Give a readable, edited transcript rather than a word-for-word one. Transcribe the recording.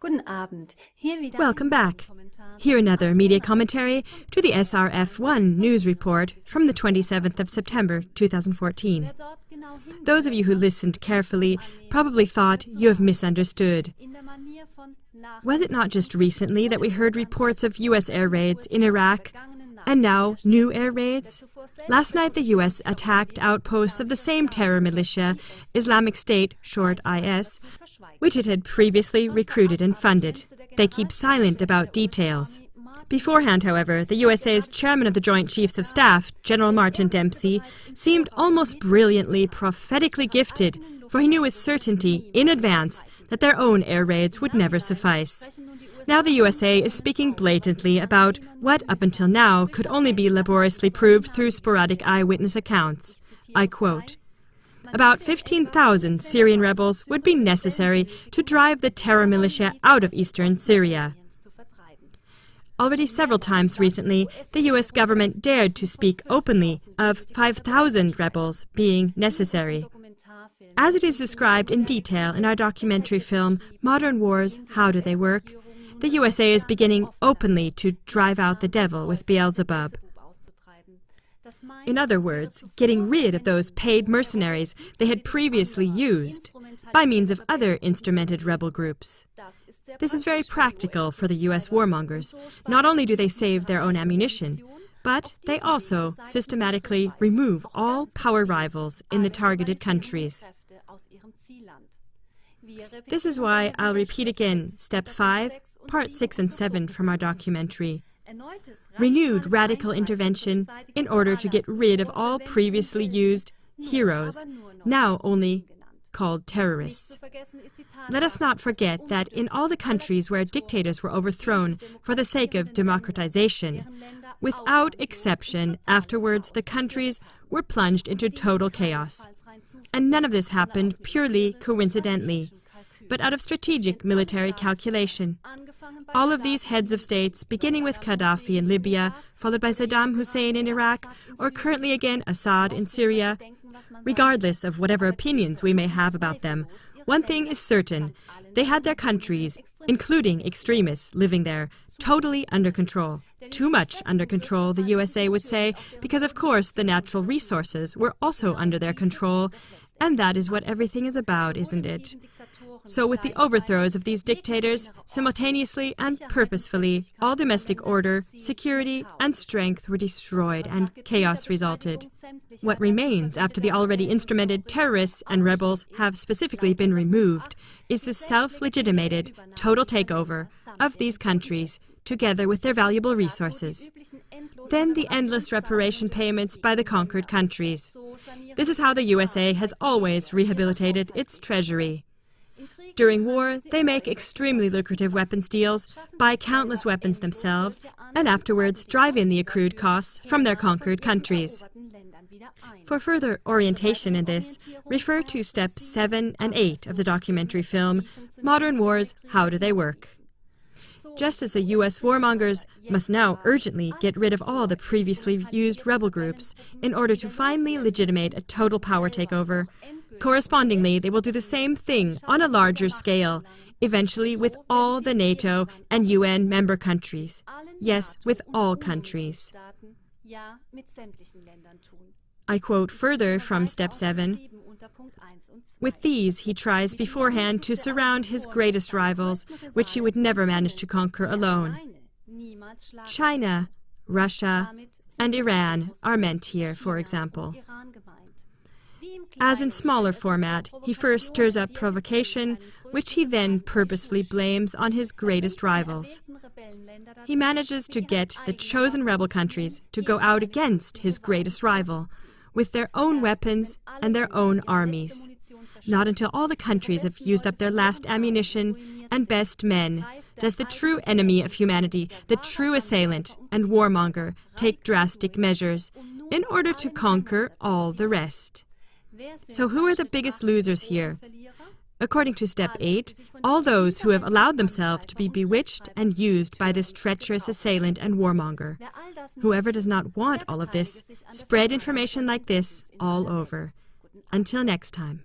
Welcome back. Here another media commentary to the SRF1 news report from the 27th of September 2014. Those of you who listened carefully probably thought you have misunderstood. Was it not just recently that we heard reports of U.S. air raids in Iraq, and now new air raids? Last night the U.S. attacked outposts of the same terror militia, Islamic State, short IS, which it had previously recruited and funded. They keep silent about details. Beforehand, however, the USA's chairman of the Joint Chiefs of Staff, General Martin Dempsey, seemed almost brilliantly, prophetically gifted, for he knew with certainty, in advance, that their own air raids would never suffice. Now the USA is speaking blatantly about what, up until now, could only be laboriously proved through sporadic eyewitness accounts. I quote, "About 15,000 Syrian rebels would be necessary to drive the terror militia out of eastern Syria." Already several times recently, the U.S. government dared to speak openly of 5,000 rebels being necessary. As it is described in detail in our documentary film, Modern Wars, How Do They Work?, the USA is beginning openly to drive out the devil with Beelzebub. In other words, getting rid of those paid mercenaries they had previously used by means of other instrumented rebel groups. This is very practical for the U.S. warmongers. Not only do they save their own ammunition, but they also systematically remove all power rivals in the targeted countries. This is why I'll repeat again Step 5, Part 6 and 7 from our documentary. Renewed radical intervention in order to get rid of all previously used heroes, now only called terrorists. Let us not forget that in all the countries where dictators were overthrown for the sake of democratization, without exception, afterwards the countries were plunged into total chaos. And none of this happened purely coincidentally, but out of strategic military calculation. All of these heads of states, beginning with Gaddafi in Libya, followed by Saddam Hussein in Iraq, or currently again Assad in Syria, regardless of whatever opinions we may have about them, one thing is certain: they had their countries, including extremists living there, totally under control. Too much under control, the USA would say, because of course the natural resources were also under their control, and that is what everything is about, isn't it? So with the overthrows of these dictators, simultaneously and purposefully, all domestic order, security, and strength were destroyed and chaos resulted. What remains after the already instrumented terrorists and rebels have specifically been removed is the self-legitimated total takeover of these countries, together with their valuable resources. Then the endless reparation payments by the conquered countries. This is how the USA has always rehabilitated its treasury. During war, they make extremely lucrative weapons deals, buy countless weapons themselves, and afterwards drive in the accrued costs from their conquered countries. For further orientation in this, refer to Steps 7 and 8 of the documentary film, Modern Wars, How Do They Work? Just as the U.S. warmongers must now urgently get rid of all the previously used rebel groups in order to finally legitimate a total power takeover, correspondingly, they will do the same thing on a larger scale, eventually with all the NATO and UN member countries. Yes, with all countries. I quote further from Step 7. With these, he tries beforehand to surround his greatest rivals, which he would never manage to conquer alone. China, Russia, and Iran are meant here, for example. As in smaller format, he first stirs up provocation, which he then purposefully blames on his greatest rivals. He manages to get the chosen rebel countries to go out against his greatest rival, with their own weapons and their own armies. Not until all the countries have used up their last ammunition and best men does the true enemy of humanity, the true assailant and warmonger, take drastic measures in order to conquer all the rest. So who are the biggest losers here? According to Step 8, all those who have allowed themselves to be bewitched and used by this treacherous assailant and warmonger. Whoever does not want all of this, spread information like this all over. Until next time.